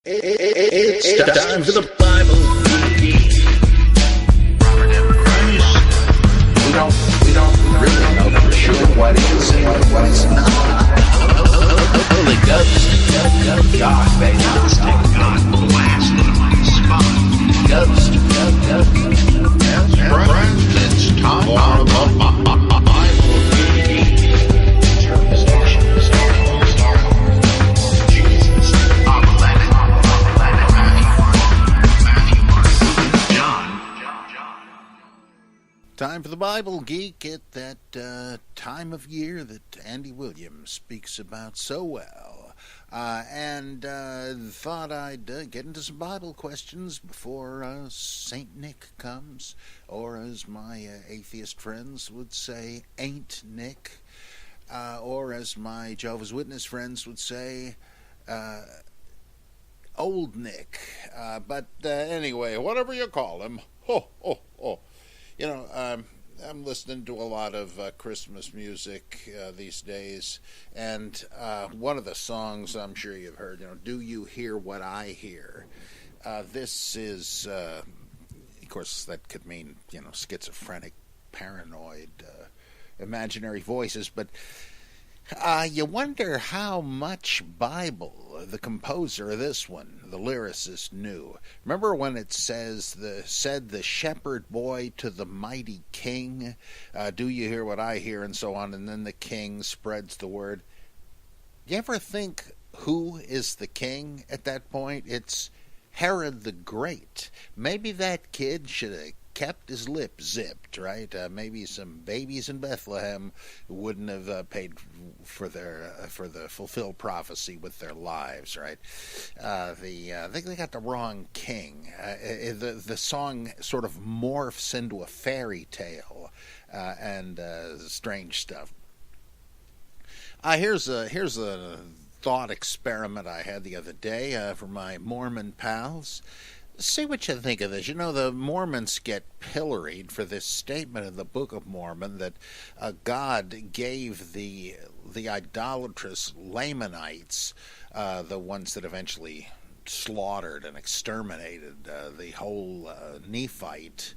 It's time for the Bible. We don't really know for sure what is and what is not. Holy Ghost, God, baby, God, blasting my spine. Ghost, friends, it's time for the Bible. Time for the Bible, Geek, at that time of year that Andy Williams speaks about so well. And thought I'd get into some Bible questions before St. Nick comes, or as my atheist friends would say, Ain't Nick, or as my Jehovah's Witness friends would say, Old Nick. But anyway, whatever you call him, ho, ho, ho. You know, I'm listening to a lot of Christmas music these days, and one of the songs I'm sure you've heard, Do You Hear What I Hear? This is, of course, that could mean, schizophrenic, paranoid, imaginary voices, but you wonder how much Bible the composer of this one, the lyricist, knew. Remember when it said the shepherd boy to the mighty king, do you hear what I hear, and so on, and then the king spreads the word. You ever think who is the king at that point? It's Herod the Great. Maybe that kid should have kept his lip zipped, right? Maybe some babies in Bethlehem wouldn't have paid for the fulfilled prophecy with their lives, right? They got the wrong king. The song sort of morphs into a fairy tale and strange stuff. Here's a thought experiment I had the other day for my Mormon pals. See what you think of this. The Mormons get pilloried for this statement in the Book of Mormon that God gave the idolatrous Lamanites, the ones that eventually slaughtered and exterminated the whole Nephite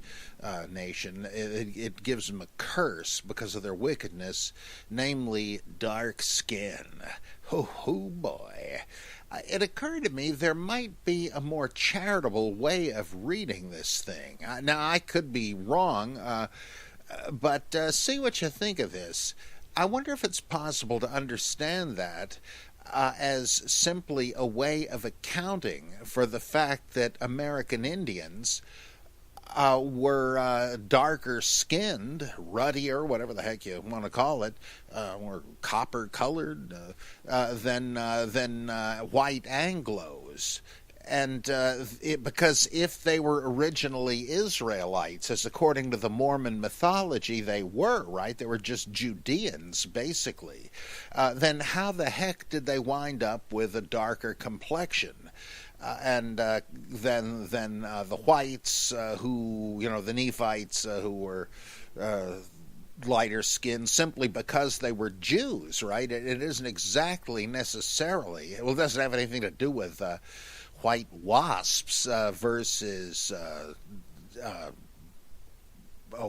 nation. It gives them a curse because of their wickedness, namely dark skin. Oh boy. It occurred to me there might be a more charitable way of reading this thing. Now, I could be wrong, but see what you think of this. I wonder if it's possible to understand that as simply a way of accounting for the fact that American Indians were darker skinned, ruddier, whatever the heck you want to call it, or copper colored than white Anglos. And because if they were originally Israelites, as according to the Mormon mythology they were, right? They were just Judeans, basically. Then how the heck did they wind up with a darker complexion? And then the whites, who, the Nephites, who were lighter skinned simply because they were Jews, right? It isn't exactly necessarily, it doesn't have anything to do with white wasps versus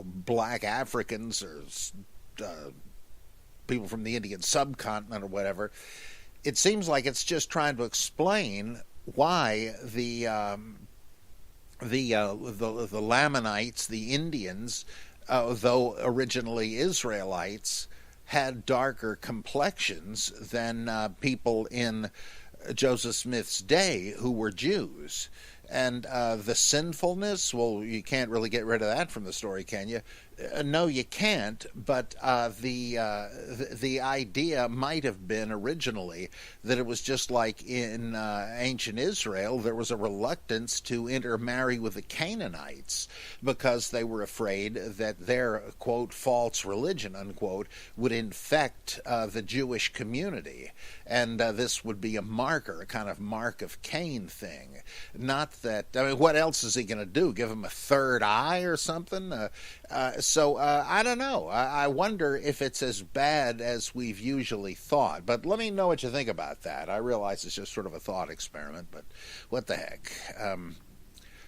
black Africans or people from the Indian subcontinent or whatever. It seems like it's just trying to explain why the Lamanites, the Indians, though originally Israelites, had darker complexions than people in Joseph Smith's day who were Jews. And the sinfulness, well, you can't really get rid of that from the story, can you? No, you can't, but the idea might have been originally that it was just like in ancient Israel, there was a reluctance to intermarry with the Canaanites because they were afraid that their, quote, false religion, unquote, would infect the Jewish community. And this would be a marker, a kind of mark of Cain thing. Not that, what else is he going to do? Give him a third eye or something? So I don't know. I wonder if it's as bad as we've usually thought. But let me know what you think about that. I realize it's just sort of a thought experiment, but what the heck.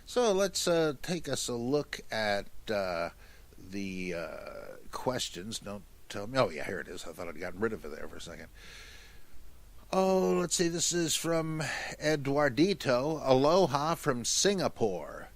So let's take us a look at the questions. Don't tell me. Oh, yeah, here it is. I thought I'd gotten rid of it there for a second. Oh, let's see. This is from Eduardito. Aloha from Singapore.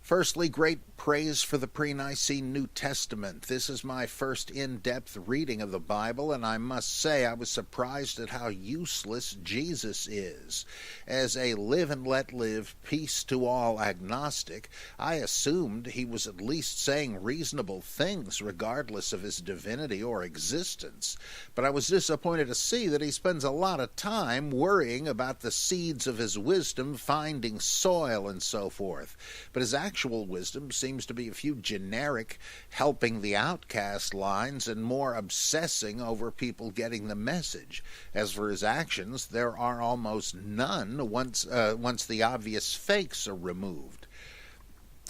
Firstly, great praise for the pre-Nicene New Testament. This is my first in-depth reading of the Bible, and I must say I was surprised at how useless Jesus is. As a live and let live, peace to all agnostic, I assumed he was at least saying reasonable things regardless of his divinity or existence. But I was disappointed to see that he spends a lot of time worrying about the seeds of his wisdom finding soil and so forth. But his actual wisdom seems to be a few generic helping the outcast lines and more obsessing over people getting the message. As for his actions, there are almost none once the obvious fakes are removed.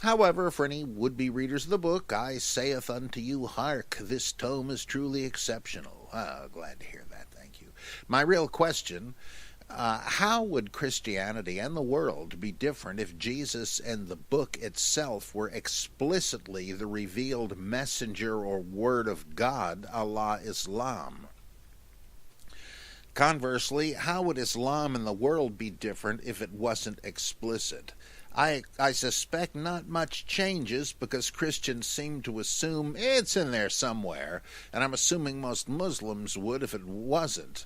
However, for any would-be readers of the book, I saith unto you, hark, this tome is truly exceptional. Glad to hear that, thank you. My real question, how would Christianity and the world be different if Jesus and the book itself were explicitly the revealed messenger or word of God, a la Islam? Conversely, how would Islam and the world be different if it wasn't explicit? I suspect not much changes because Christians seem to assume it's in there somewhere, and I'm assuming most Muslims would if it wasn't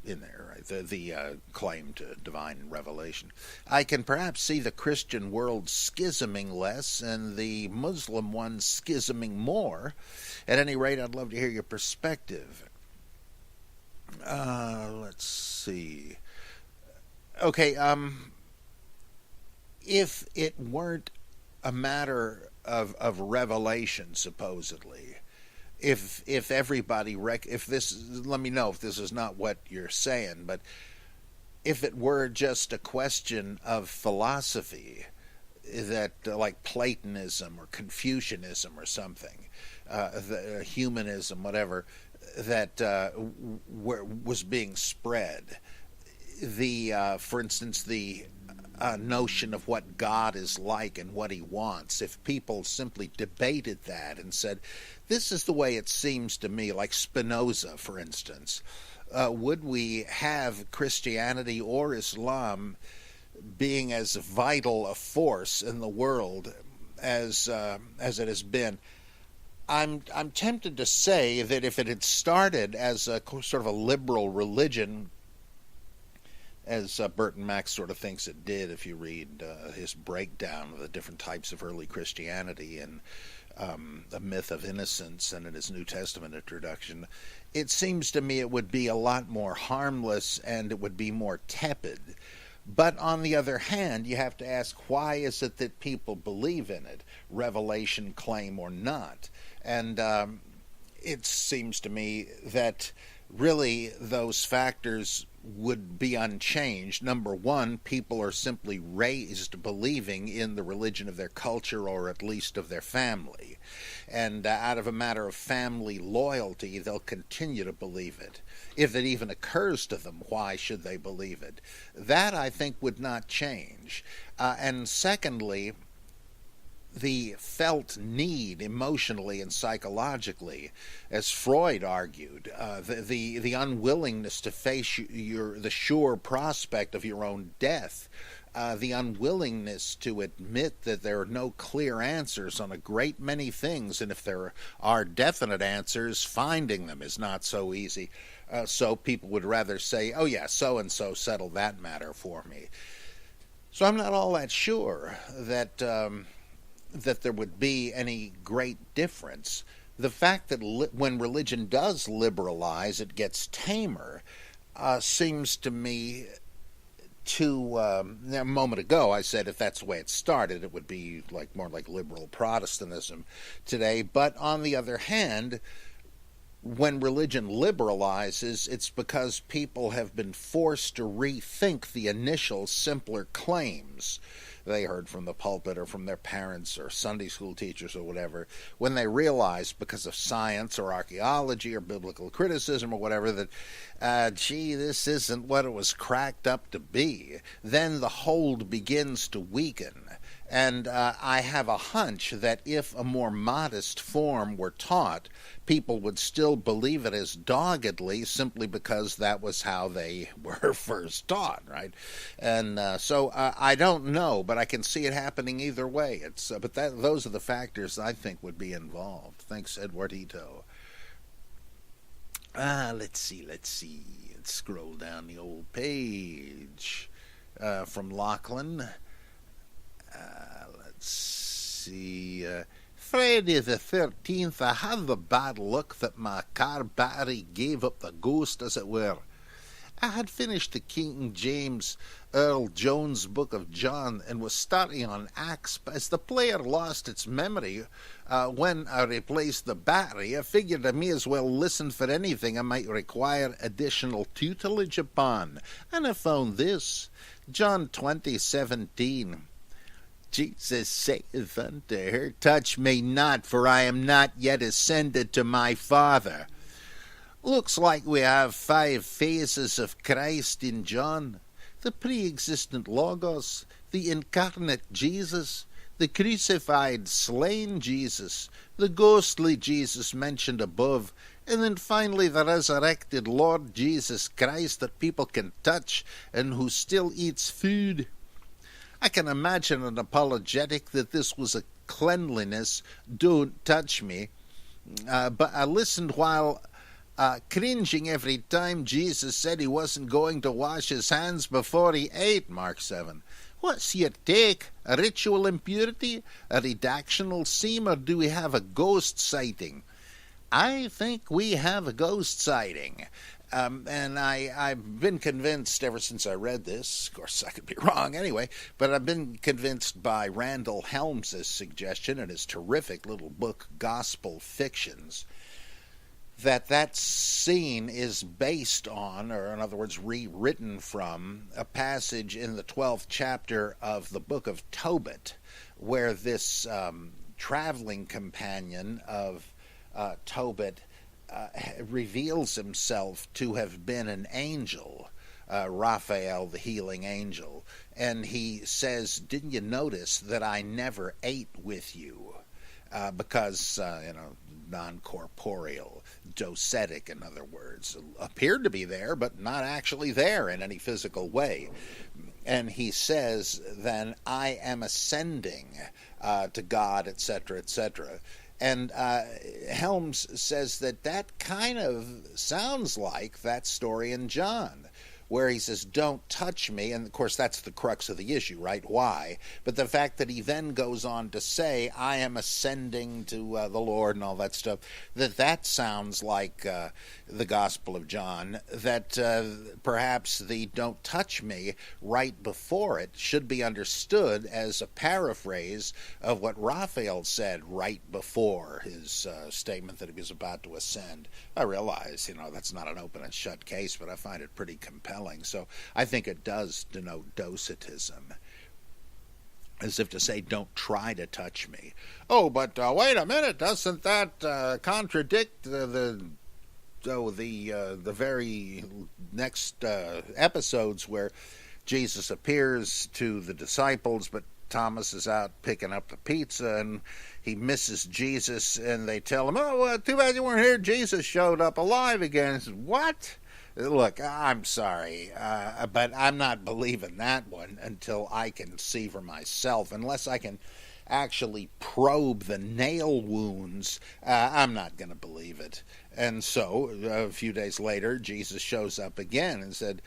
in there, right? The claim to divine revelation. I can perhaps see the Christian world schisming less and the Muslim one schisming more. At any rate, I'd love to hear your perspective. Let's see. Okay, if it weren't a matter of revelation, supposedly, if everybody if this, let me know if this is not what you're saying, but if it were just a question of philosophy, that like Platonism or Confucianism or something, the humanism, whatever, that was being spread, for instance, the notion of what God is like and what he wants, if people simply debated that and said, this is the way it seems to me, like Spinoza, for instance, would we have Christianity or Islam being as vital a force in the world as it has been? I'm tempted to say that if it had started as a sort of a liberal religion, as Burton Max sort of thinks it did, if you read his breakdown of the different types of early Christianity and The Myth of Innocence and in his New Testament introduction, it seems to me it would be a lot more harmless and it would be more tepid. But on the other hand, you have to ask, why is it that people believe in it, revelation claim or not? And it seems to me that really those factors would be unchanged. Number one, people are simply raised believing in the religion of their culture or at least of their family. And out of a matter of family loyalty, they'll continue to believe it. If it even occurs to them, why should they believe it? That, I think, would not change. And secondly, the felt need emotionally and psychologically, as Freud argued, the unwillingness to face the sure prospect of your own death, the unwillingness to admit that there are no clear answers on a great many things, and if there are definite answers, finding them is not so easy. So people would rather say, oh yeah, so-and-so settled that matter for me. So I'm not all that sure that there would be any great difference. The fact that when religion does liberalize, it gets tamer, seems to me to, a moment ago I said if that's the way it started, it would be more like liberal Protestantism today. But on the other hand, when religion liberalizes, it's because people have been forced to rethink the initial simpler claims they heard from the pulpit or from their parents or Sunday school teachers or whatever, when they realize, because of science or archaeology or biblical criticism or whatever, that, gee, this isn't what it was cracked up to be. Then the hold begins to weaken. And I have a hunch that if a more modest form were taught, people would still believe it as doggedly simply because that was how they were first taught, right? And so I don't know, but I can see it happening either way. But those are the factors I think would be involved. Thanks, Eduardito. Let's see. Let's scroll down the old page from Lachlan. Let's see. Friday the 13th, I had the bad luck that my car battery gave up the ghost, as it were. I had finished the King James Earl Jones Book of John and was starting on Acts, but as the player lost its memory when I replaced the battery, I figured I may as well listen for anything I might require additional tutelage upon, and I found this, John 20:17. Jesus saith unto her, touch me not, for I am not yet ascended to my Father. Looks like we have 5 phases of Christ in John. The pre-existent Logos, the incarnate Jesus, the crucified, slain Jesus, the ghostly Jesus mentioned above, and then finally the resurrected Lord Jesus Christ that people can touch and who still eats food. I can imagine an apologetic that this was a cleanliness, don't touch me, but I listened while cringing every time Jesus said he wasn't going to wash his hands before he ate, Mark 7. What's your take? A ritual impurity? A redactional seam? Or do we have a ghost sighting? I think we have a ghost sighting. And I've been convinced ever since I read this, of course I could be wrong anyway, but I've been convinced by Randall Helms' suggestion in his terrific little book, Gospel Fictions, that scene is based on, or in other words, rewritten from, a passage in the 12th chapter of the book of Tobit, where this traveling companion of Tobit reveals himself to have been an angel, Raphael, the healing angel, and he says, didn't you notice that I never ate with you? Because, non-corporeal, docetic, in other words, appeared to be there, but not actually there in any physical way. And he says, then, I am ascending to God, etc., etc., and Helms says that kind of sounds like that story in John, where he says, don't touch me. And, of course, that's the crux of the issue, right? Why? But the fact that he then goes on to say, I am ascending to the Lord and all that stuff, that sounds like the Gospel of John, that perhaps the don't touch me right before it should be understood as a paraphrase of what Raphael said right before his statement that he was about to ascend. I realize, that's not an open and shut case, but I find it pretty compelling. So I think it does denote Docetism, as if to say, don't try to touch me. Oh, but wait a minute, doesn't that contradict the very next episodes where Jesus appears to the disciples, but Thomas is out picking up the pizza and he misses Jesus, and they tell him, oh, too bad you weren't here. Jesus showed up alive again. He says, what? Look, I'm sorry, but I'm not believing that one until I can see for myself. Unless I can actually probe the nail wounds, I'm not going to believe it. And so, a few days later, Jesus shows up again and said,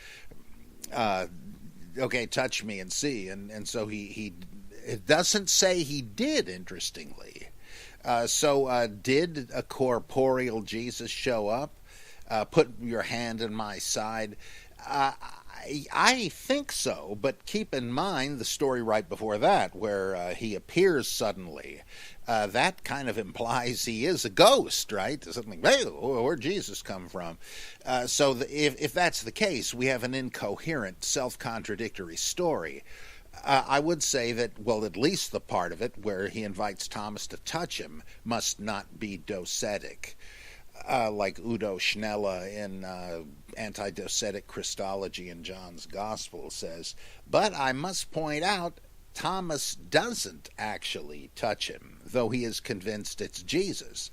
okay, touch me and see. And so it doesn't say he did, interestingly. So did a corporeal Jesus show up? Put your hand in my side. I think so, but keep in mind the story right before that, where he appears suddenly. That kind of implies he is a ghost, right? Something, hey, where'd Jesus come from? If that's the case, we have an incoherent, self-contradictory story. I would say that, well, at least the part of it where he invites Thomas to touch him must not be docetic. Like Udo Schnella in Anti-Docetic Christology in John's Gospel says. But I must point out, Thomas doesn't actually touch him, though he is convinced it's Jesus.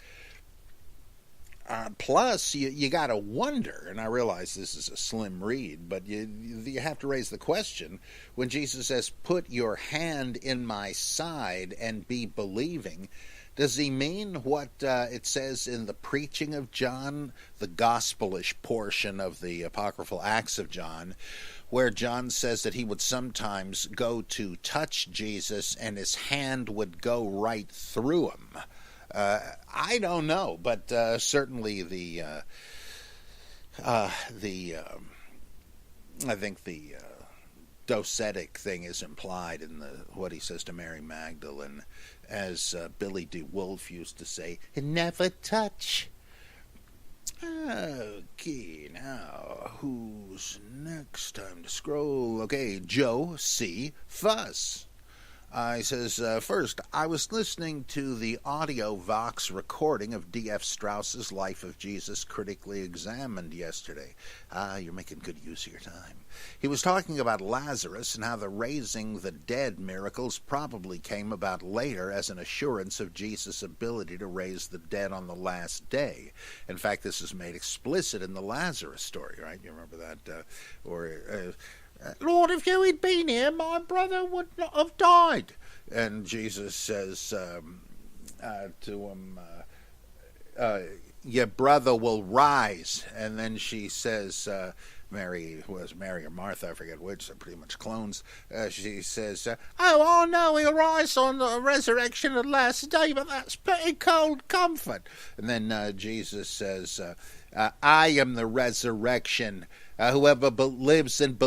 Plus, you got to wonder, and I realize this is a slim read, but you have to raise the question, when Jesus says, put your hand in my side and be believing, does he mean what it says in the preaching of John, the gospelish portion of the apocryphal Acts of John, where John says that he would sometimes go to touch Jesus and his hand would go right through him? I don't know, but certainly I think the docetic thing is implied in what he says to Mary Magdalene, as Billy DeWolf used to say, never touch. Okay, now, who's next? Time to scroll. Okay, Joe C. Fuss. He says, first, I was listening to the audio Vox recording of D.F. Strauss's Life of Jesus critically examined yesterday. You're making good use of your time. He was talking about Lazarus and how the raising the dead miracles probably came about later as an assurance of Jesus' ability to raise the dead on the last day. In fact, this is made explicit in the Lazarus story, right? You remember that? Lord, if you had been here, my brother would not have died. And Jesus says to him, your brother will rise. And then she says, Mary or Martha, I forget which, they're pretty much clones. She says, oh, no, he'll rise on the resurrection of the last day, but that's pretty cold comfort. And then Jesus says, I am the resurrection. Whoever believes in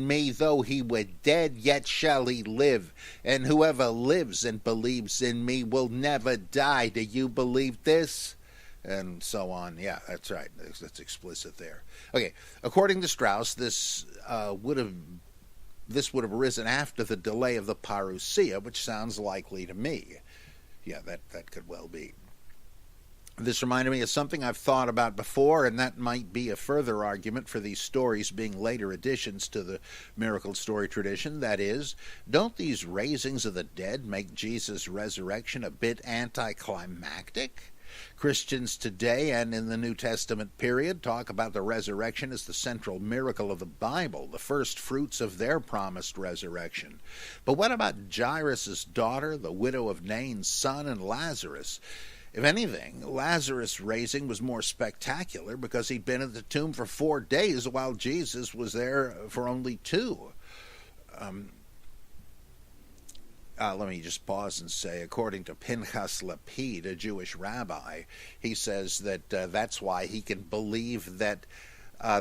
me, though he were dead, yet shall he live. And whoever lives and believes in me will never die. Do you believe this? And so on. Yeah, that's right. That's explicit there. Okay, according to Strauss, this would have arisen after the delay of the parousia, which sounds likely to me. Yeah, that could well be. This reminded me of something I've thought about before, and that might be a further argument for these stories being later additions to the miracle story tradition. That is, don't these raisings of the dead make Jesus' resurrection a bit anticlimactic? Christians today and in the New Testament period talk about the resurrection as the central miracle of the Bible, the first fruits of their promised resurrection. But what about Jairus' daughter, the widow of Nain's son, and Lazarus? If anything, Lazarus' raising was more spectacular because he'd been at the tomb for 4 days while Jesus was there for only 2. Let me just pause and say, according to Pinchas Lapid, a Jewish rabbi, he says that that's why he can believe that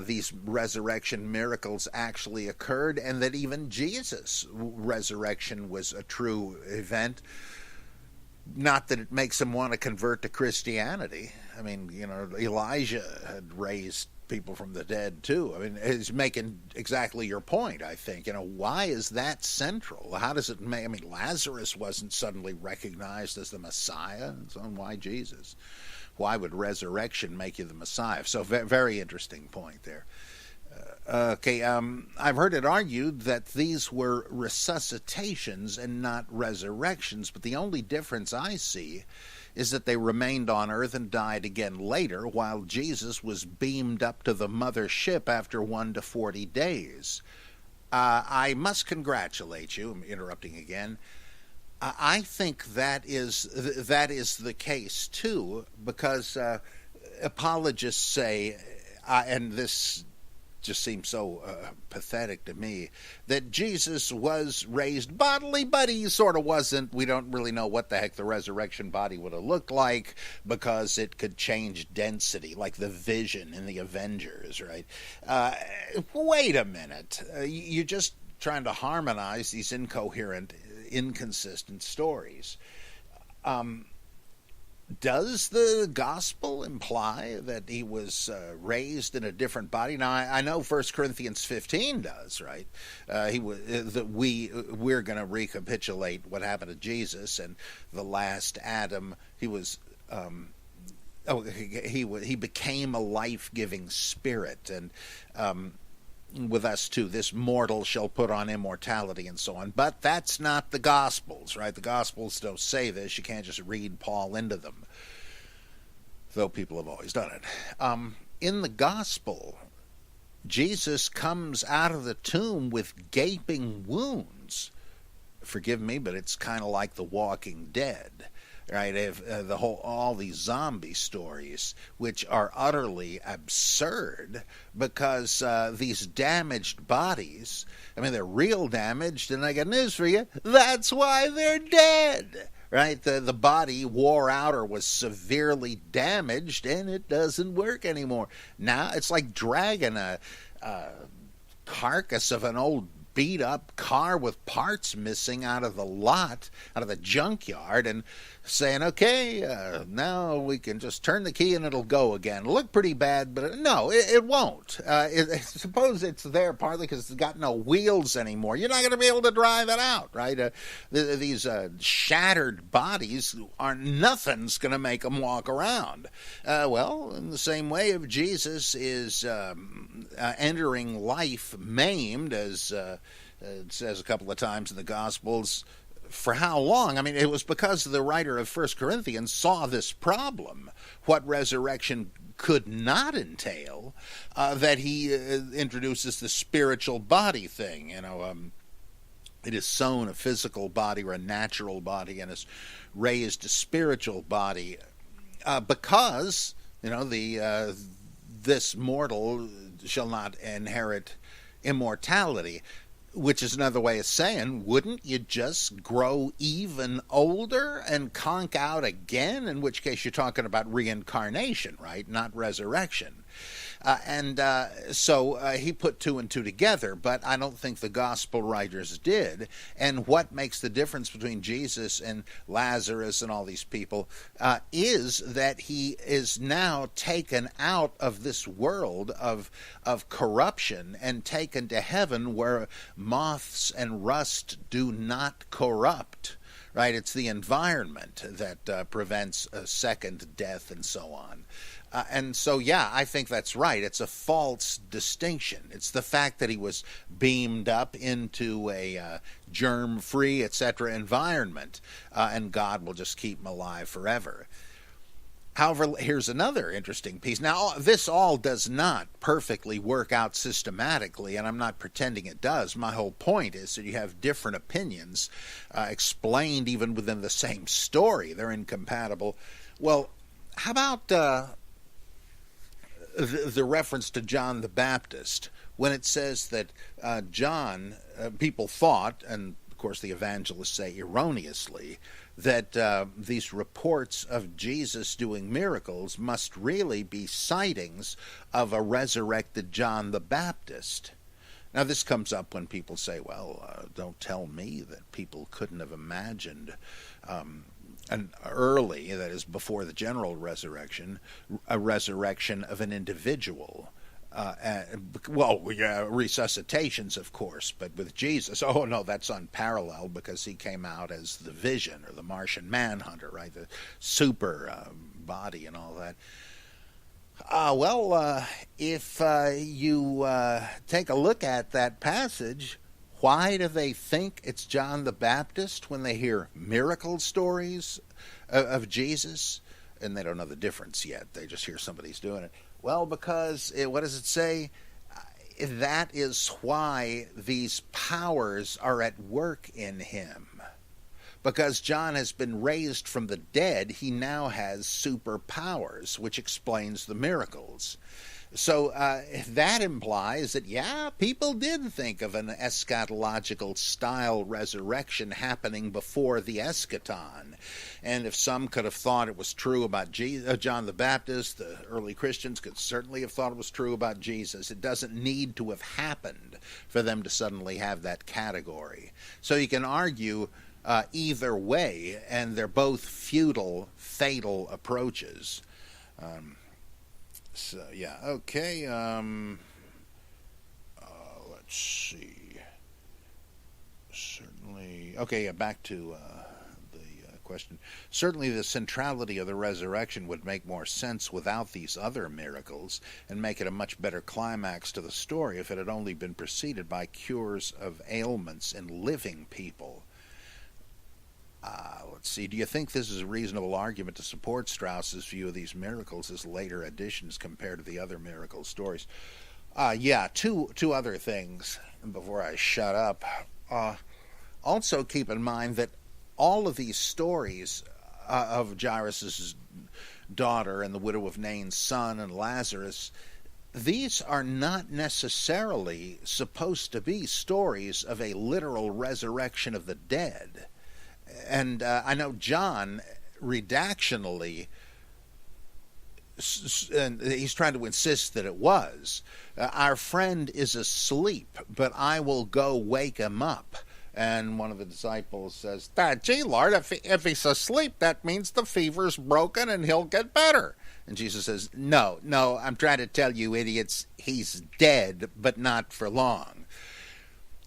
these resurrection miracles actually occurred and that even Jesus' resurrection was a true event. Not that it makes him want to convert to Christianity. I mean, Elijah had raised people from the dead too. I mean, he's making exactly your point, I think. Why is that central? How does it make, Lazarus wasn't suddenly recognized as the Messiah, and so on. Why Jesus? Why would resurrection make you the Messiah? So very interesting point there. I've heard it argued that these were resuscitations and not resurrections, but the only difference I see is that they remained on earth and died again later, while Jesus was beamed up to the mother ship after 1 to 40 days. I must congratulate you. I'm interrupting again. I think that is the case too, because apologists say, and this just seems so pathetic to me, that Jesus was raised bodily, but he sort of wasn't. We don't really know what the heck the resurrection body would have looked like, because it could change density, like the Vision in the Avengers, right? Wait a minute. You're just trying to harmonize these incoherent, inconsistent stories. Does the gospel imply that he was raised in a different body? Now, I know 1 Corinthians 15 does, right? We're going to recapitulate what happened to Jesus, and the last Adam. He was he became a life-giving spirit, and with us too, this mortal shall put on immortality, and so on. But that's not the Gospels, right? The Gospels don't say this. You can't just read Paul into them, though people have always done it. In the Gospel, Jesus comes out of the tomb with gaping wounds. Forgive me, but it's kind of like The Walking Dead. Right, all these zombie stories, which are utterly absurd, because these damaged bodies, I mean, they're real damaged, and I got news for you, that's why they're dead. Right, the body wore out or was severely damaged, and it doesn't work anymore. Now it's like dragging a carcass of an old beat-up car with parts missing out of the lot, out of the junkyard, and saying, okay, now we can just turn the key and it'll go again. It'll look pretty bad, but no, it won't. Suppose it's there partly because it's got no wheels anymore. You're not going to be able to drive it out, right? These shattered bodies nothing's going to make them walk around. Well, in the same way, if Jesus is entering life maimed, as it says a couple of times in the Gospels, for how long? I mean, it was because the writer of 1 Corinthians saw this problem, what resurrection could not entail, that he introduces the spiritual body thing. It is sown a physical body or a natural body, and is raised a spiritual body, because this mortal shall not inherit immortality. Which is another way of saying, wouldn't you just grow even older and conk out again? In which case you're talking about reincarnation, right? Not resurrection. So he put two and two together, but I don't think the gospel writers did. And what makes the difference between Jesus and Lazarus and all these people is that he is now taken out of this world of corruption and taken to heaven, where moths and rust do not corrupt. Right? It's the environment that prevents a second death and so on. And so, yeah, I think that's right. It's a false distinction. It's the fact that he was beamed up into a germ-free, etc. environment, and God will just keep him alive forever. However, here's another interesting piece. Now, this all does not perfectly work out systematically, and I'm not pretending it does. My whole point is that you have different opinions explained even within the same story. They're incompatible. Well, how about the reference to John the Baptist, when it says that John, people thought, and of course the evangelists say erroneously, that these reports of Jesus doing miracles must really be sightings of a resurrected John the Baptist. Now, this comes up when people say, well, don't tell me that people couldn't have imagined an early, that is before the general resurrection, a resurrection of an individual. Resuscitations, of course, but with Jesus, oh no, that's unparalleled, because he came out as the Vision or the Martian Manhunter, right? The super body and all that. If you take a look at that passage, why do they think it's John the Baptist when they hear miracle stories of Jesus? And they don't know the difference yet. They just hear somebody's doing it. Well, because, what does it say? That is why these powers are at work in him. Because John has been raised from the dead, he now has superpowers, which explains the miracles. So that implies that, yeah, people did think of an eschatological style resurrection happening before the eschaton. And if some could have thought it was true about John the Baptist, the early Christians could certainly have thought it was true about Jesus. It doesn't need to have happened for them to suddenly have that category. So you can argue either way, and they're both futile, fatal approaches. So, yeah, okay, let's see. Certainly, okay, back to the question. Certainly the centrality of the resurrection would make more sense without these other miracles, and make it a much better climax to the story if it had only been preceded by cures of ailments in living people. Let's see. Do you think this is a reasonable argument to support Strauss's view of these miracles as later additions compared to the other miracle stories? Yeah, two other things before I shut up. Also keep in mind that all of these stories of Jairus' daughter and the widow of Nain's son and Lazarus, these are not necessarily supposed to be stories of a literal resurrection of the dead. And I know John, redactionally, and he's trying to insist that it was, our friend is asleep, but I will go wake him up. And one of the disciples says, gee, Lord, if he's asleep, that means the fever's broken and he'll get better. And Jesus says, no, I'm trying to tell you idiots, he's dead, but not for long.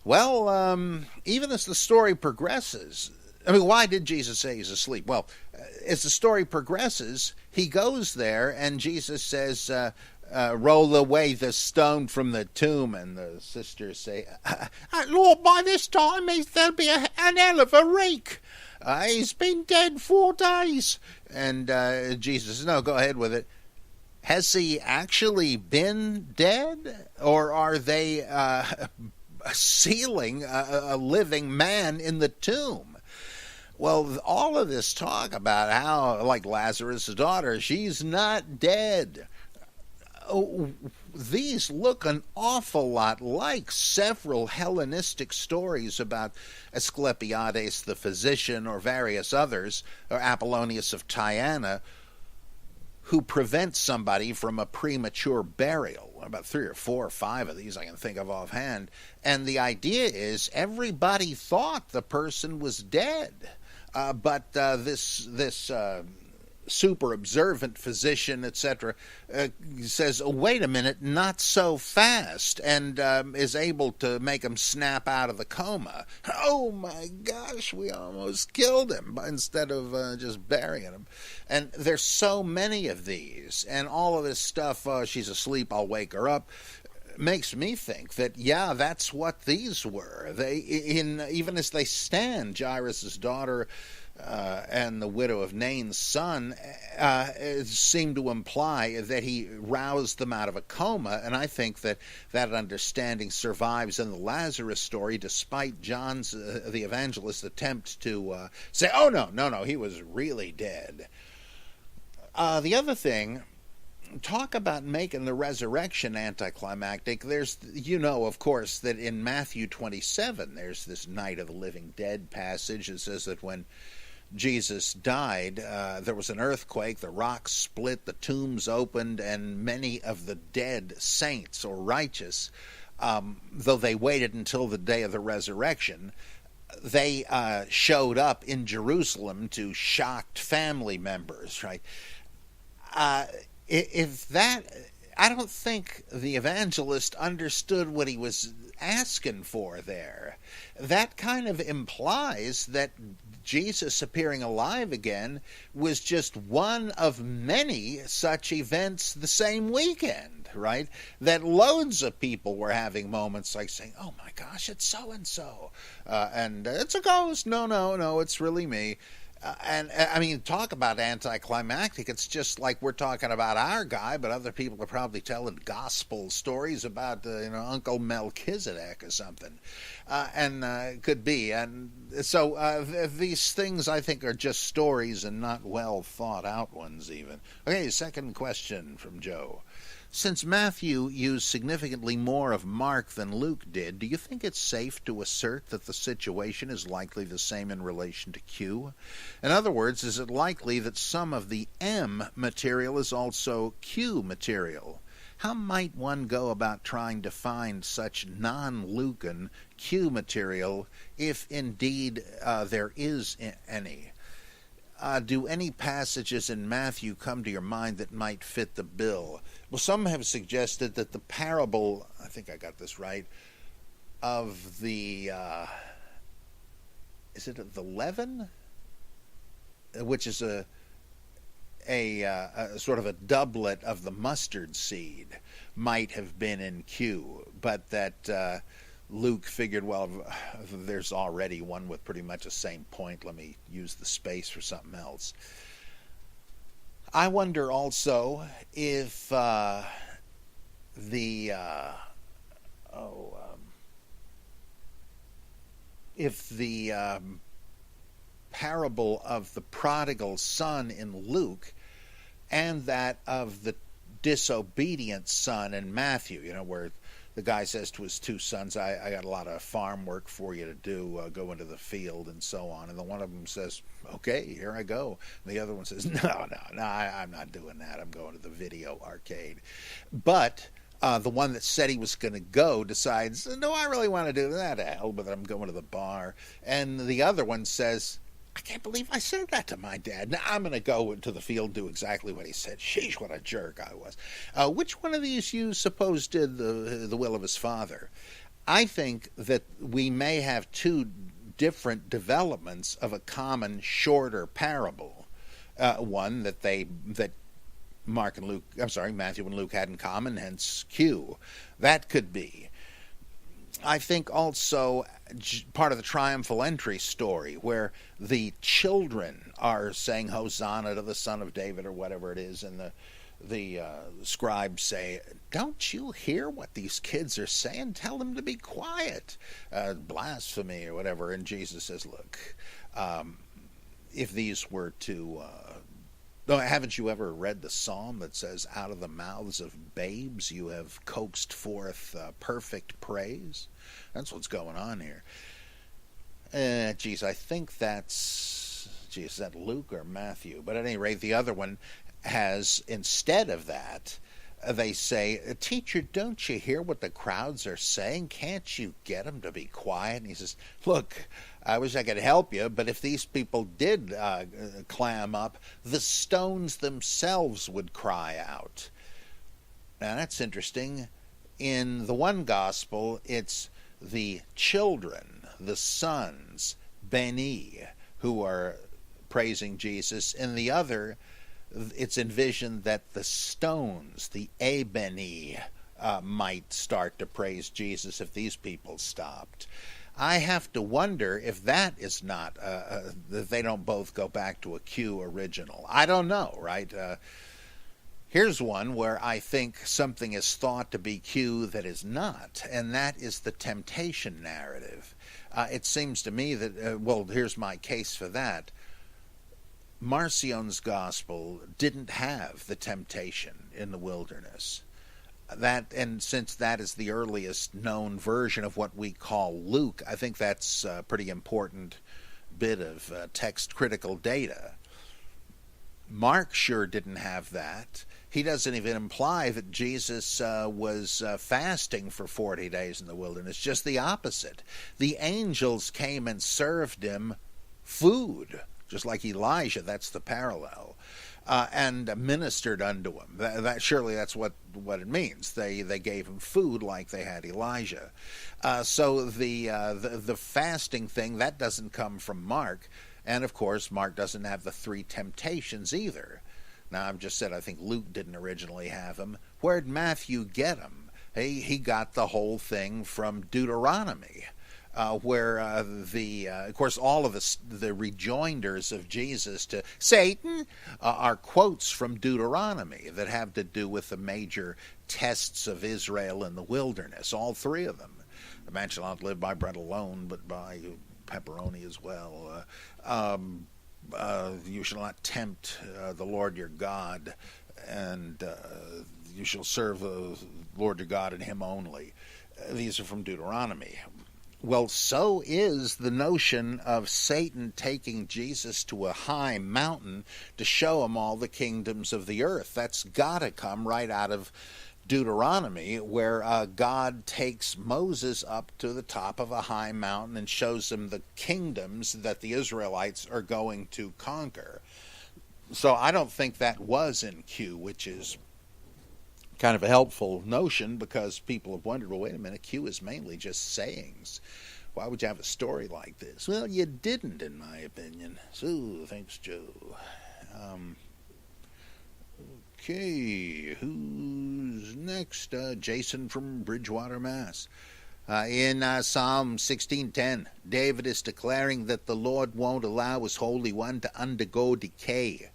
Well, even as the story progresses, I mean, why did Jesus say he's asleep? Well, as the story progresses, he goes there and Jesus says, roll away the stone from the tomb. And the sisters say, Lord, by this time there'll be an hell of a reek. He's been dead 4 days. And Jesus says, no, go ahead with it. Has he actually been dead? Or are they sealing a living man in the tomb? Well, all of this talk about how, like Lazarus' daughter, she's not dead. These look an awful lot like several Hellenistic stories about Asclepiades the physician or various others, or Apollonius of Tyana, who prevent somebody from a premature burial. About 3 or 4 or 5 of these I can think of offhand. And the idea is everybody thought the person was dead. But this super observant physician, etc., says, oh, wait a minute, not so fast, and is able to make him snap out of the coma. Oh my gosh, we almost killed him instead of just burying him. And there's so many of these, and all of this stuff, she's asleep, I'll wake her up, makes me think that, yeah, that's what these were. Even as they stand, Jairus' daughter and the widow of Nain's son seem to imply that he roused them out of a coma, and I think that understanding survives in the Lazarus story, despite John's, the evangelist's, attempt to say, oh, no, he was really dead. The other thing, talk about making the resurrection anticlimactic. There's, of course, that in Matthew 27, there's this Night of the Living Dead passage that says that when Jesus died, there was an earthquake, the rocks split, the tombs opened, and many of the dead saints or righteous, though they waited until the day of the resurrection, they showed up in Jerusalem to shocked family members, right? If that, I don't think the evangelist understood what he was asking for there. That kind of implies that Jesus appearing alive again was just one of many such events the same weekend, right? That loads of people were having moments like saying, oh my gosh, it's so-and-so. And it's a ghost. No, it's really me. And I mean, talk about anticlimactic. It's just like we're talking about our guy, but other people are probably telling gospel stories about, Uncle Melchizedek or something. And could be. And so these things, I think, are just stories and not well thought out ones even. Okay, second question from Joe. Since Matthew used significantly more of Mark than Luke did, do you think it's safe to assert that the situation is likely the same in relation to Q? In other words, is it likely that some of the M material is also Q material? How might one go about trying to find such non-Lucan Q material, if indeed there is any? Do any passages in Matthew come to your mind that might fit the bill? Well, some have suggested that the parable, I think I got this right, of the, is it the leaven? Which is a sort of a doublet of the mustard seed, might have been in Q, but that Luke figured, well, there's already one with pretty much the same point. Let me use the space for something else. I wonder also if the parable of the prodigal son in Luke and that of the disobedient son in Matthew, where the guy says to his two sons, I got a lot of farm work for you to do, go into the field and so on. And the one of them says, okay, here I go. And the other one says, no, I'm not doing that. I'm going to the video arcade. But the one that said he was going to go decides, no, I really want to do that, hell, but I'm going to the bar. And the other one says, I can't believe I said that to my dad. Now I'm going to go into the field and do exactly what he said. Sheesh, what a jerk I was. Which one of these you suppose did the will of his father? I think that we may have two different developments of a common shorter parable. One that Matthew and Luke had in common, hence Q. That could be. I think also part of the triumphal entry story, where the children are saying Hosanna to the Son of David or whatever it is, and the scribes say, don't you hear what these kids are saying? Tell them to be quiet. Blasphemy or whatever. And Jesus says, look, if these were to... haven't you ever read the psalm that says, out of the mouths of babes you have coaxed forth perfect praise? That's what's going on here. I think that's... is that Luke or Matthew? But at any rate, the other one has, instead of that, they say, teacher, don't you hear what the crowds are saying? Can't you get them to be quiet? And he says, look, I wish I could help you, but if these people did clam up, the stones themselves would cry out. Now that's interesting. In the one gospel, it's the children, the sons, Beni, who are praising Jesus. In the other, it's envisioned that the stones, the Ebeni, might start to praise Jesus if these people stopped. I have to wonder if that is not, that they don't both go back to a Q original. I don't know, right? Here's one where I think something is thought to be Q that is not, and that is the temptation narrative. It seems to me that, here's my case for that. Marcion's gospel didn't have the temptation in the wilderness. And since that is the earliest known version of what we call Luke, I think that's a pretty important bit of text critical data. Mark sure didn't have that. He doesn't even imply that Jesus was fasting for 40 days in the wilderness. Just the opposite. The angels came and served him food, just like Elijah. That's the parallel. And ministered unto him. Surely that's what it means. They gave him food like they had Elijah. So the fasting thing, that doesn't come from Mark. And of course, Mark doesn't have the three temptations either. Now, I've just said I think Luke didn't originally have them. Where'd Matthew get them? He got the whole thing from Deuteronomy. Where of course, all of the rejoinders of Jesus to Satan are quotes from Deuteronomy that have to do with the major tests of Israel in the wilderness, all three of them. The man shall not live by bread alone, but by pepperoni as well. You shall not tempt the Lord your God, and you shall serve the Lord your God and him only. These are from Deuteronomy. Well, so is the notion of Satan taking Jesus to a high mountain to show him all the kingdoms of the earth. That's got to come right out of Deuteronomy, where God takes Moses up to the top of a high mountain and shows him the kingdoms that the Israelites are going to conquer. So I don't think that was in Q, which is kind of a helpful notion, because people have wondered, well, wait a minute, Q is mainly just sayings. Why would you have a story like this? Well, you didn't, in my opinion. So, thanks, Joe. Okay, who's next? Jason from Bridgewater, Mass. In Psalm 16:10, David is declaring that the Lord won't allow his Holy One to undergo decay.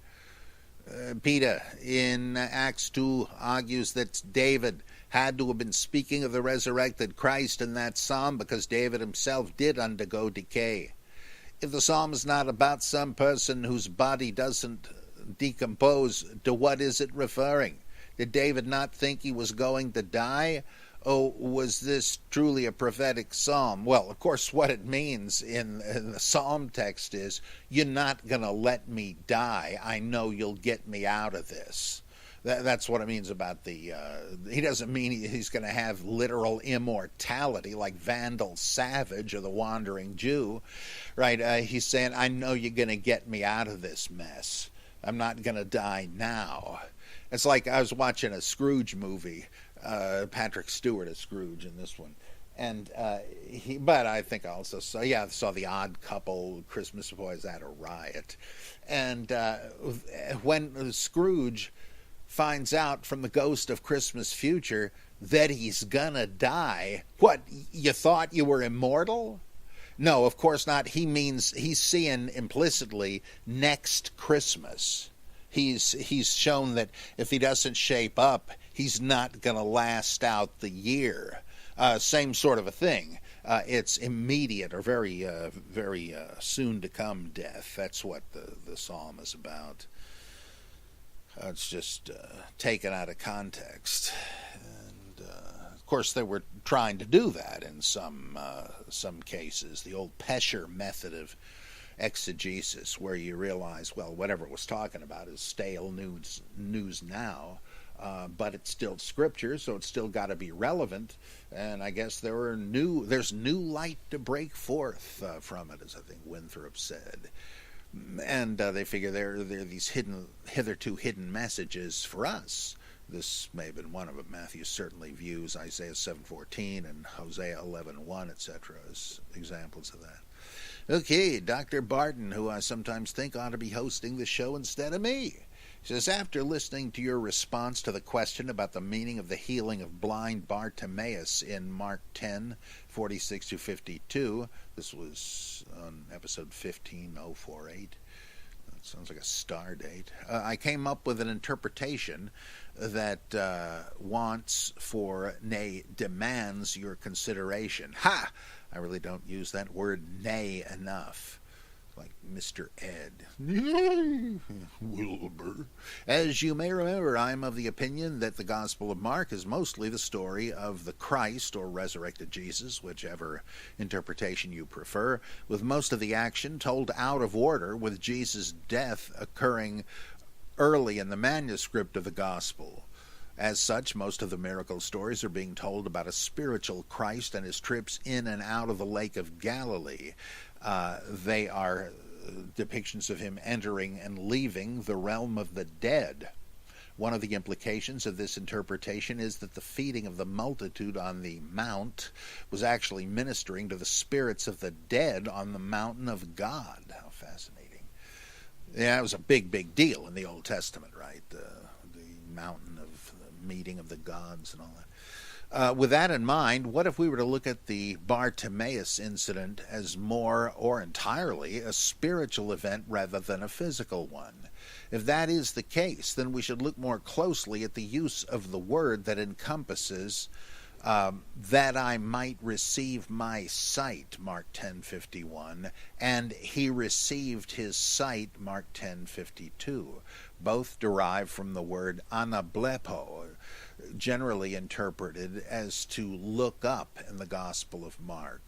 Peter, in Acts 2, argues that David had to have been speaking of the resurrected Christ in that psalm, because David himself did undergo decay. If the psalm is not about some person whose body doesn't decompose, to what is it referring? Did David not think he was going to die? Oh, was this truly a prophetic psalm? Well, of course, what it means in the psalm text is, you're not going to let me die. I know you'll get me out of this. That's what it means about the... he doesn't mean he's going to have literal immortality like Vandal Savage or the Wandering Jew, right? He's saying, I know you're going to get me out of this mess. I'm not going to die now. It's like I was watching a Scrooge movie. Patrick Stewart as Scrooge in this one, and but I think I also saw The Odd Couple, Christmas Boys at a Riot, and when Scrooge finds out from the ghost of Christmas Future that he's gonna die, what, you thought you were immortal? No, of course not. He's seeing implicitly next Christmas. He's shown that if he doesn't shape up, he's not going to last out the year. Same sort of a thing. It's immediate or very soon to come death. That's what the psalm is about. It's just taken out of context. And of course, they were trying to do that in some cases. The old Pesher method of exegesis, where you realize, well, whatever it was talking about is stale news now, but it's still scripture, so it's still got to be relevant. And I guess there's new light to break forth from it, as I think Winthrop said. And they figure there are these hitherto hidden messages for us. This may have been one of them. Matthew certainly views Isaiah 7:14 and Hosea 11:1, etc., as examples of that. Okay, Dr. Barton, who I sometimes think ought to be hosting the show instead of me, says, after listening to your response to the question about the meaning of the healing of blind Bartimaeus in Mark 10:46-52, this was on episode 15048. That sounds like a star date. I came up with an interpretation that wants for, nay, demands your consideration. Ha! I really don't use that word nay enough. Like Mr. Ed. Wilbur. As you may remember, I am of the opinion that the Gospel of Mark is mostly the story of the Christ or resurrected Jesus, whichever interpretation you prefer, with most of the action told out of order, with Jesus' death occurring early in the manuscript of the Gospel. As such, most of the miracle stories are being told about a spiritual Christ and his trips in and out of the Lake of Galilee. They are depictions of him entering and leaving the realm of the dead. One of the implications of this interpretation is that the feeding of the multitude on the mount was actually ministering to the spirits of the dead on the mountain of God. How fascinating. Yeah, it was a big deal in the Old Testament, right? The mountain of meeting of the gods and all that. With that in mind, what if we were to look at the Bartimaeus incident as more or entirely a spiritual event rather than a physical one? If that is the case, then we should look more closely at the use of the word that encompasses that I might receive my sight, Mark 10:51, and he received his sight, Mark 10:52. Both derive from the word anablepo. generally interpreted as to look up in the Gospel of Mark.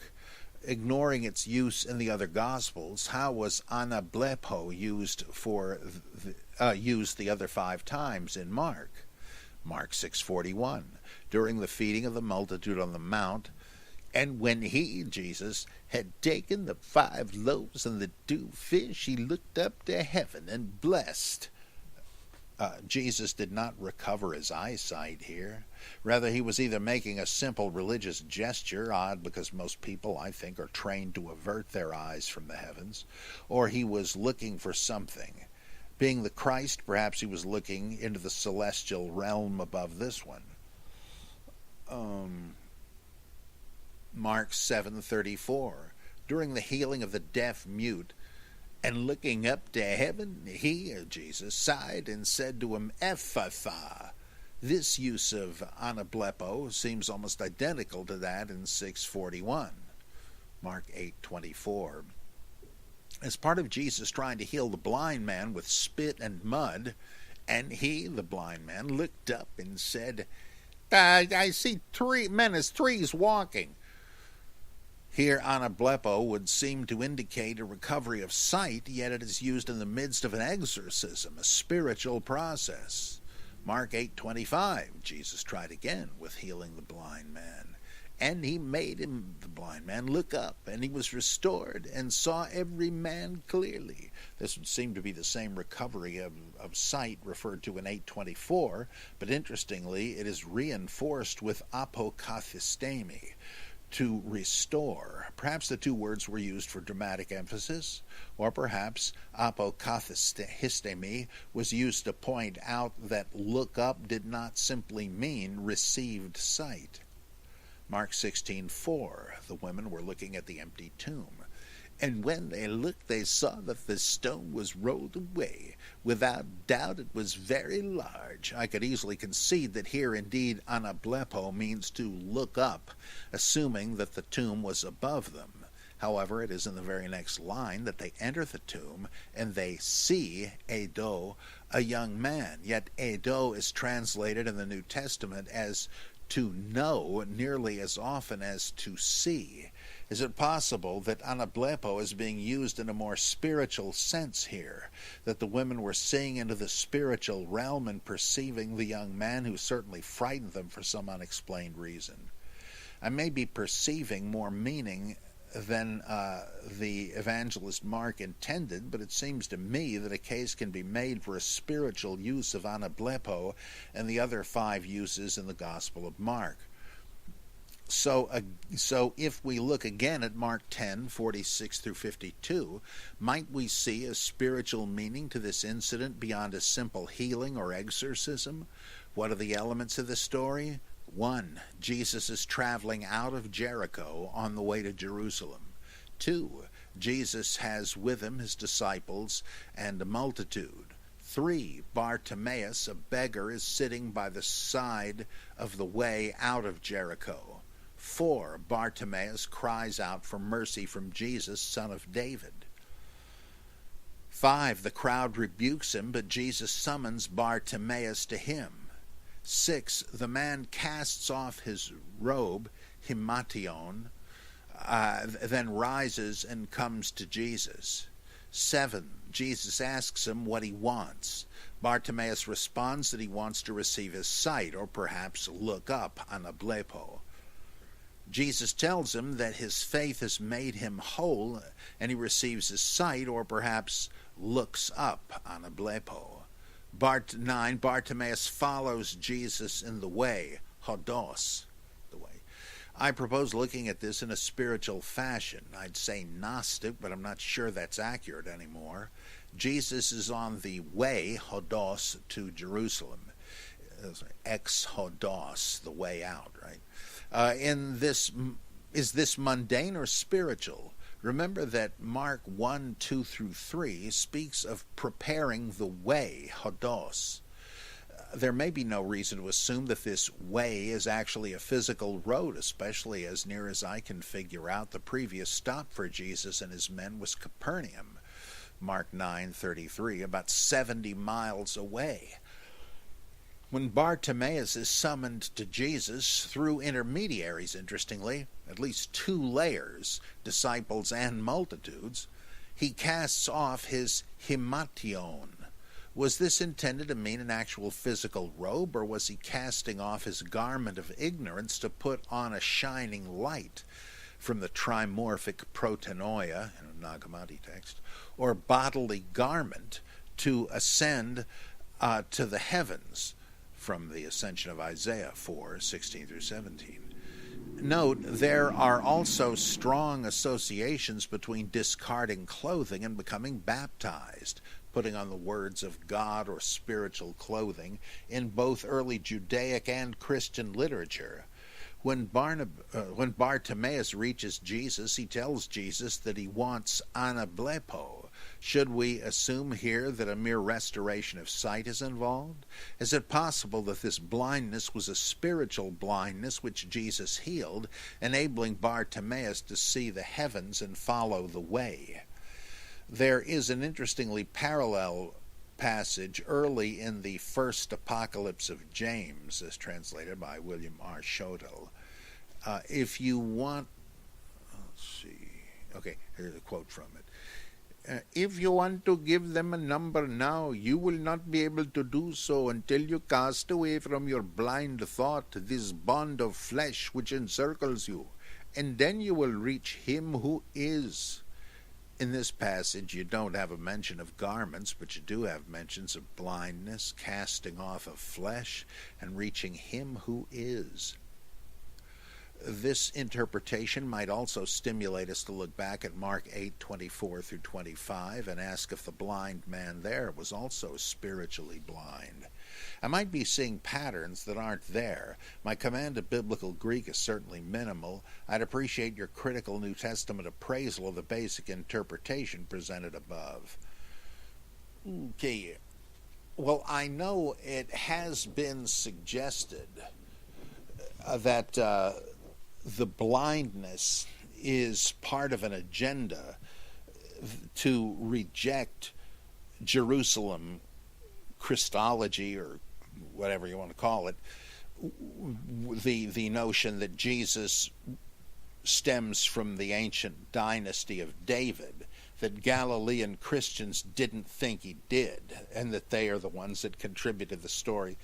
Ignoring its use in the other Gospels, how was anablepo used the other 5 times in Mark? Mark 6:41, during the feeding of the multitude on the mount, and when he, Jesus, had taken the 5 loaves and the 2 fish, he looked up to heaven and blessed. Jesus did not recover his eyesight here. Rather, he was either making a simple religious gesture, odd because most people, I think, are trained to avert their eyes from the heavens, or he was looking for something. Being the Christ, perhaps he was looking into the celestial realm above this one. Mark 7:34, during the healing of the deaf mute, and looking up to heaven, he, Jesus, sighed and said to him, Ephphatha. This use of anablepo seems almost identical to that in 6:41. Mark 8:24. As part of Jesus trying to heal the blind man with spit and mud, and he, the blind man, looked up and said, I see men as trees walking. Here, anablepo would seem to indicate a recovery of sight, yet it is used in the midst of an exorcism, a spiritual process. Mark 8:25, Jesus tried again with healing the blind man. And he made him, the blind man, look up, and he was restored and saw every man clearly. This would seem to be the same recovery of sight referred to in 8:24, but interestingly, it is reinforced with apocalyptic, to restore. Perhaps the 2 words were used for dramatic emphasis, or perhaps apocalyptic was used to point out that look up did not simply mean received sight. Mark 16:4, the women were looking at the empty tomb. And when they looked, they saw that the stone was rolled away. Without doubt, it was very large. I could easily concede that here, indeed, anablepo means to look up, assuming that the tomb was above them. However, it is in the very next line that they enter the tomb, and they see Edo, a young man. Yet Edo is translated in the New Testament as to know nearly as often as to see. Is it possible that anablepo is being used in a more spiritual sense here, that the women were seeing into the spiritual realm and perceiving the young man who certainly frightened them for some unexplained reason? I may be perceiving more meaning than the evangelist Mark intended, but it seems to me that a case can be made for a spiritual use of anablepo and the other 5 uses in the Gospel of Mark. So if we look again at Mark 10:46-52, might we see a spiritual meaning to this incident beyond a simple healing or exorcism? What are the elements of the story? 1. Jesus is traveling out of Jericho on the way to Jerusalem. 2. Jesus has with him his disciples and a multitude. 3. Bartimaeus, a beggar, is sitting by the side of the way out of Jericho. 4. Bartimaeus cries out for mercy from Jesus, son of David. 5. The crowd rebukes him, but Jesus summons Bartimaeus to him. 6. The man casts off his robe, himation, then rises and comes to Jesus. 7. Jesus asks him what he wants. Bartimaeus responds that he wants to receive his sight, or perhaps look up, anablepo. Jesus tells him that his faith has made him whole, and he receives his sight, or perhaps looks up, anablepo. 9. Bartimaeus follows Jesus in the way, hodos, the way. I propose looking at this in a spiritual fashion. I'd say Gnostic, but I'm not sure that's accurate anymore. Jesus is on the way, hodos, to Jerusalem. Ex-hodos, the way out, right? Is this mundane or spiritual? Remember that Mark 1:2-3 speaks of preparing the way, hodos. There may be no reason to assume that this way is actually a physical road, especially as near as I can figure out the previous stop for Jesus and his men was Capernaum, Mark 9:33, about 70 miles away. When Bartimaeus is summoned to Jesus through intermediaries, interestingly, at least two layers, disciples and multitudes, he casts off his himation. Was this intended to mean an actual physical robe, or was he casting off his garment of ignorance to put on a shining light from the trimorphic protenoia, in a Nag Hammadi text, or bodily garment to ascend to the heavens, from the Ascension of Isaiah 4:16 through 17. Note, there are also strong associations between discarding clothing and becoming baptized, putting on the words of God or spiritual clothing in both early Judaic and Christian literature. When Bartimaeus reaches Jesus, he tells Jesus that he wants anablepo. Should we assume here that a mere restoration of sight is involved? Is it possible that this blindness was a spiritual blindness which Jesus healed, enabling Bartimaeus to see the heavens and follow the way? There is an interestingly parallel passage early in the first Apocalypse of James, as translated by William R. Schotel. If you want, let's see, okay, here's a quote from it. If you want to give them a number now, you will not be able to do so until you cast away from your blind thought this bond of flesh which encircles you, and then you will reach him who is. In this passage, you don't have a mention of garments, but you do have mentions of blindness, casting off of flesh, and reaching him who is. This interpretation might also stimulate us to look back at Mark 8:24 through 25 and ask if the blind man there was also spiritually blind. I might be seeing patterns that aren't there. My command of biblical Greek is certainly minimal. I'd appreciate your critical New Testament appraisal of the basic interpretation presented above. Okay. Well, I know it has been suggested that the blindness is part of an agenda to reject Jerusalem Christology, or whatever you want to call it, the notion that Jesus stems from the ancient dynasty of David, that Galilean Christians didn't think he did, and that they are the ones that contributed the story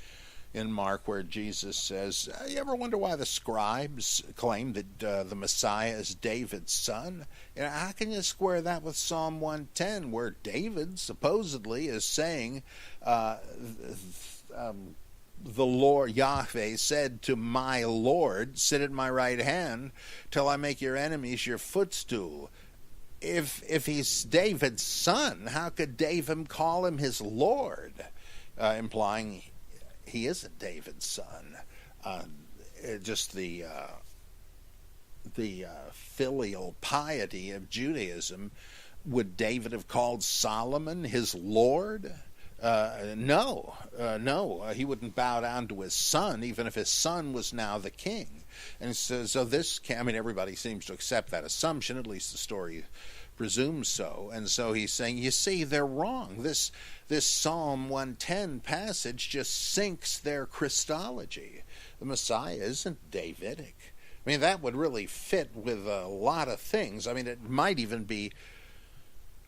in Mark where Jesus says, you ever wonder why the scribes claim that the Messiah is David's son? You know, how can you square that with Psalm 110, where David supposedly is saying, the Lord, Yahweh, said to my Lord, sit at my right hand till I make your enemies your footstool. If he's David's son, how could David call him his Lord? Implying he isn't David's son. Just the filial piety of Judaism. Would David have called Solomon his Lord? No, he wouldn't bow down to his son, even if his son was now the king. And so this, I mean, everybody seems to accept that assumption, at least the story presumes so. And so he's saying, you see, they're wrong. This Psalm 110 passage just sinks their Christology. The Messiah isn't Davidic. I mean, that would really fit with a lot of things. I mean, it might even be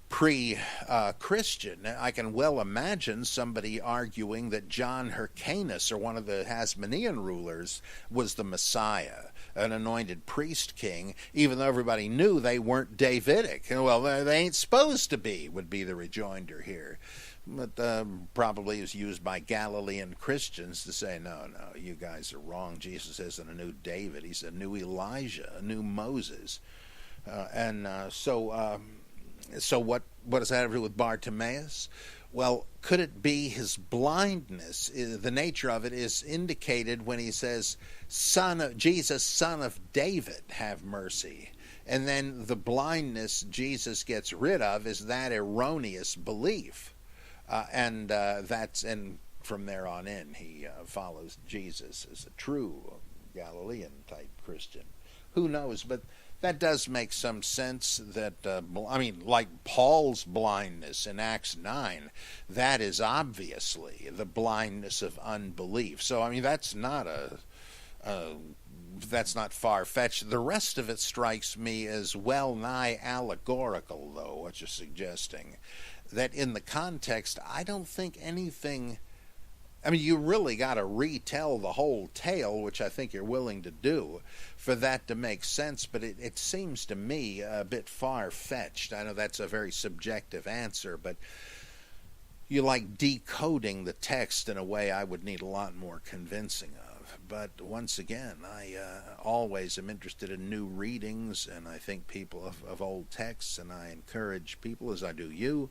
pre-Christian. I can well imagine somebody arguing that John Hyrcanus, or one of the Hasmonean rulers, was the Messiah, an anointed priest king, even though everybody knew they weren't Davidic. Well, they ain't supposed to be, would be the rejoinder here. But probably is used by Galilean Christians to say, no, you guys are wrong. Jesus isn't a new David. He's a new Elijah, a new Moses. So what does that have to do with Bartimaeus? Well, could it be his blindness? The nature of it is indicated when he says, Jesus, son of David, have mercy. And then the blindness Jesus gets rid of is that erroneous belief. And from there on in, he follows Jesus as a true Galilean-type Christian. Who knows? But that does make some sense. That like Paul's blindness in Acts 9, that is obviously the blindness of unbelief. So I mean, that's not that's not far-fetched. The rest of it strikes me as well nigh allegorical, though, what you're suggesting. That in the context, I don't think anything... I mean, you really got to retell the whole tale, which I think you're willing to do, for that to make sense, but it seems to me a bit far-fetched. I know that's a very subjective answer, but you like decoding the text in a way I would need a lot more convincing of. But once again, I always am interested in new readings, and I think people of old texts, and I encourage people, as I do you,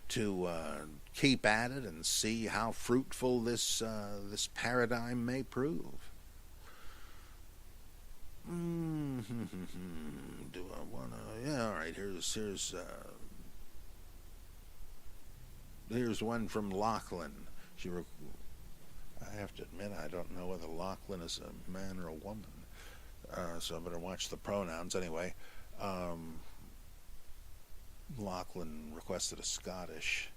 to keep at it and see how fruitful this paradigm may prove. Do I want to? Yeah, all right. Here's one from Lachlan. I have to admit, I don't know whether Lachlan is a man or a woman, so I better watch the pronouns anyway. Lachlan requested a Scottish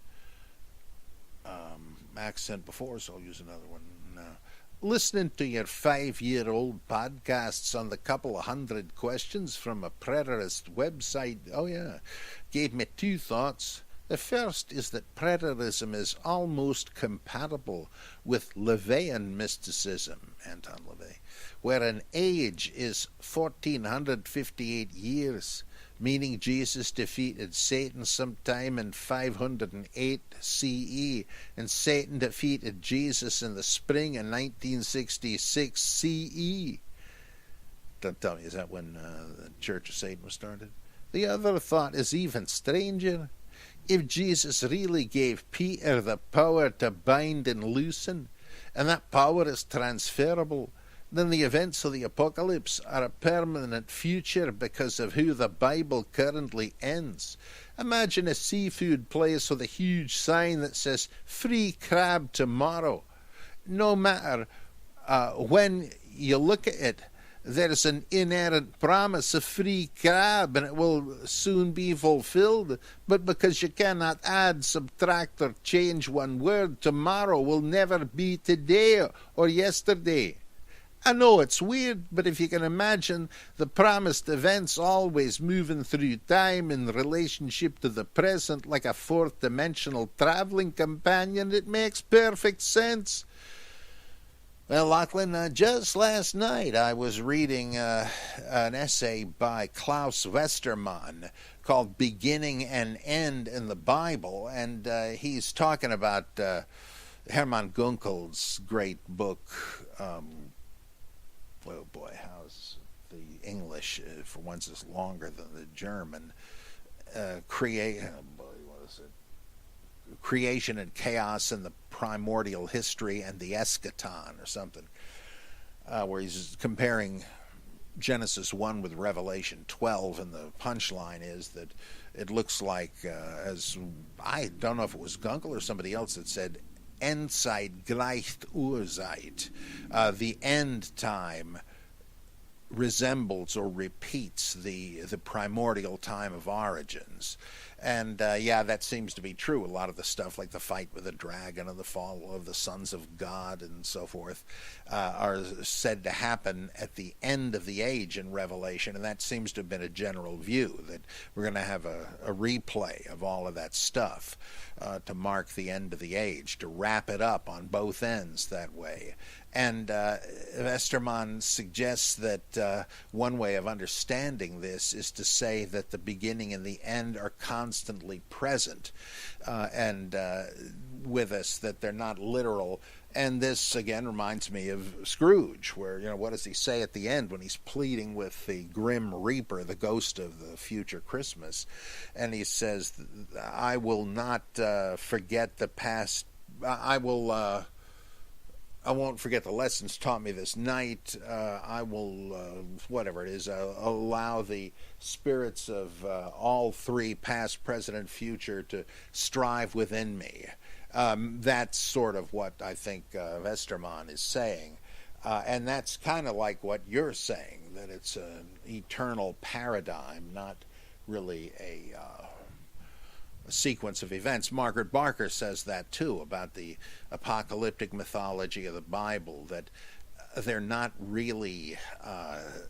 accent before, so I'll use another one now. Listening to your 5-year-old podcasts on the couple of hundred questions from a preterist website, gave me two thoughts. The first is that preterism is almost compatible with LaVeyan mysticism, Anton LaVey, where an age is 1458 years, meaning Jesus defeated Satan sometime in 508 CE, and Satan defeated Jesus in the spring in 1966 CE. Don't tell me, is that when the Church of Satan was started? The other thought is even stranger. If Jesus really gave Peter the power to bind and loosen, and that power is transferable, then the events of the apocalypse are a permanent future because of who the Bible currently ends. Imagine a seafood place with a huge sign that says, "Free crab tomorrow." No matter when you look at it, there's an inherent promise of free crab, and it will soon be fulfilled. But because you cannot add, subtract, or change one word, tomorrow will never be today or yesterday. I know it's weird, but if you can imagine the promised events always moving through time in relationship to the present like a fourth-dimensional traveling companion, it makes perfect sense. Well, Lachlan, just last night I was reading an essay by Klaus Westermann called Beginning and End in the Bible, and he's talking about Hermann Gunkel's great book, oh boy, how's the English, for once is longer than the German, Creation and Chaos and the Primordial History and the Eschaton, or something, where he's comparing Genesis 1 with Revelation 12, and the punchline is that it looks like, as I don't know if it was Gunkel or somebody else that said, Endzeit gleicht Urzeit, the end time resembles or repeats the primordial time of origins. And that seems to be true. A lot of the stuff like the fight with the dragon and the fall of the sons of God and so forth are said to happen at the end of the age in Revelation, and that seems to have been a general view, that we're going to have a replay of all of that stuff to mark the end of the age, to wrap it up on both ends that way. And Westermann suggests that one way of understanding this is to say that the beginning and the end are constantly present and with us, that they're not literal. And this, again, reminds me of Scrooge, where, what does he say at the end when he's pleading with the Grim Reaper, the ghost of the future Christmas? And he says, I will not forget the past. I won't forget the lessons taught me this night. I will, whatever it is, allow the spirits of all three, past, present, and future, to strive within me. That's sort of what I think Westermann is saying. And that's kind of like what you're saying, that it's an eternal paradigm, not really a sequence of events. Margaret Barker says that too about the apocalyptic mythology of the Bible, that they're not really,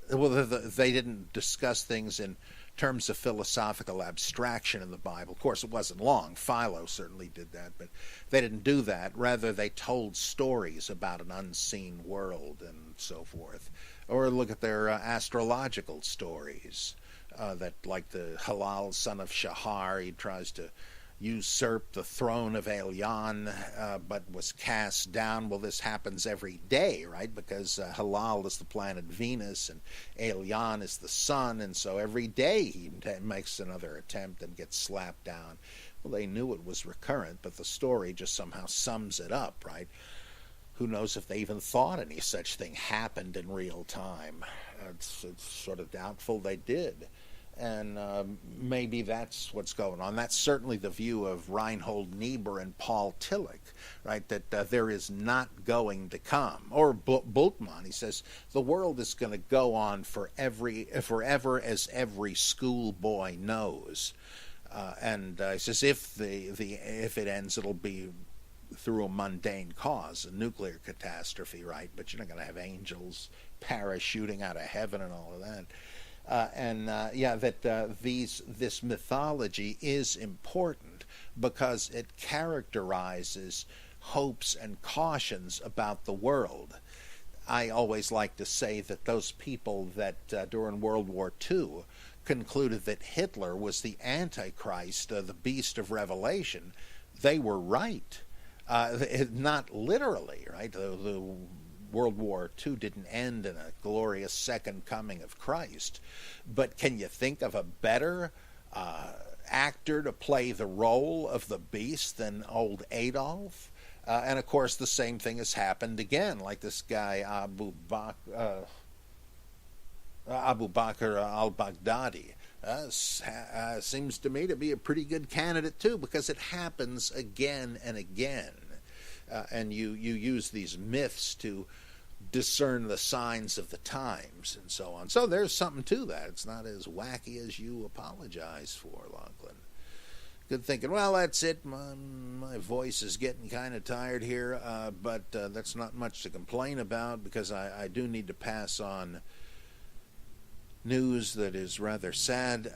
they didn't discuss things in terms of philosophical abstraction in the Bible. Of course, it wasn't long. Philo certainly did that, but they didn't do that. Rather, they told stories about an unseen world and so forth. Or look at their astrological stories, that, like the Halal son of Shahar, he tries to usurp the throne of Elyon, but was cast down. Well, this happens every day, right? Because Halal is the planet Venus and Elyon is the sun, and so every day he makes another attempt and gets slapped down. Well, they knew it was recurrent, but the story just somehow sums it up, right? Who knows if they even thought any such thing happened in real time. It's sort of doubtful they did. And maybe that's what's going on. That's certainly the view of Reinhold Niebuhr and Paul Tillich, right? That there is not going to come. Or Bultmann, he says, the world is going to go on forever as every schoolboy knows. And he says if it ends, it'll be through a mundane cause, a nuclear catastrophe, right? But you're not going to have angels parachuting out of heaven and all of that. This mythology is important because it characterizes hopes and cautions about the world. I always like to say that those people that during World War II concluded that Hitler was the Antichrist, the beast of Revelation, they were right. Not literally, right? The World War II didn't end in a glorious second coming of Christ. But can you think of a better actor to play the role of the beast than old Adolf? And of course, the same thing has happened again, like this guy Abu Bakr al-Baghdadi. Seems to me to be a pretty good candidate too, because it happens again and again. And you use these myths to discern the signs of the times and so on. So there's something to that. It's not as wacky as you apologize for, Lachlan. Good thinking. Well, that's it. My voice is getting kind of tired here, but that's not much to complain about, because I do need to pass on news that is rather sad.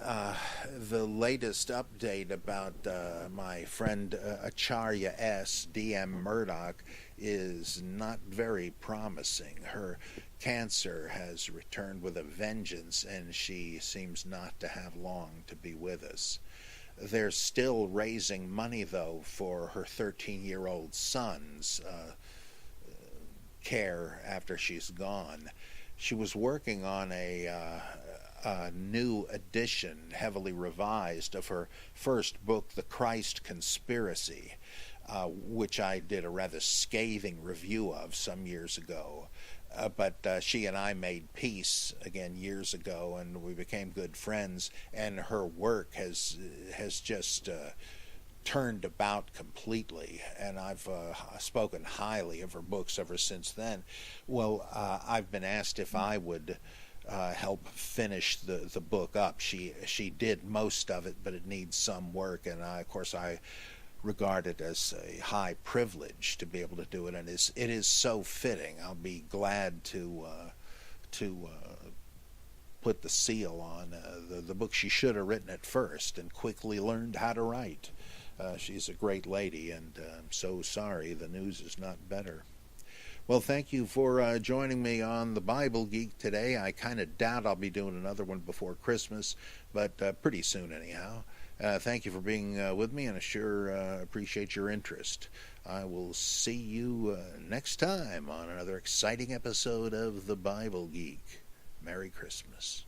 The latest update about my friend Acharya S. D.M. Murdoch is not very promising. Her cancer has returned with a vengeance, and she seems not to have long to be with us. They're still raising money, though, for her 13-year-old son's care after she's gone. She was working on a new edition, heavily revised, of her first book, The Christ Conspiracy, which I did a rather scathing review of some years ago. But she and I made peace again years ago, and we became good friends, and her work has just turned about completely, and I've spoken highly of her books ever since then. Well, I've been asked if I would help finish the book up. She did most of it, but it needs some work, and of course I regard it as a high privilege to be able to do it, and it is so fitting. I'll be glad to put the seal on the book she should have written at first and quickly learned how to write. She's a great lady, and I'm so sorry the news is not better. Well, thank you for joining me on the Bible Geek today. I kind of doubt I'll be doing another one before Christmas, but pretty soon anyhow. Thank you for being with me, and I sure appreciate your interest. I will see you next time on another exciting episode of the Bible Geek. Merry Christmas.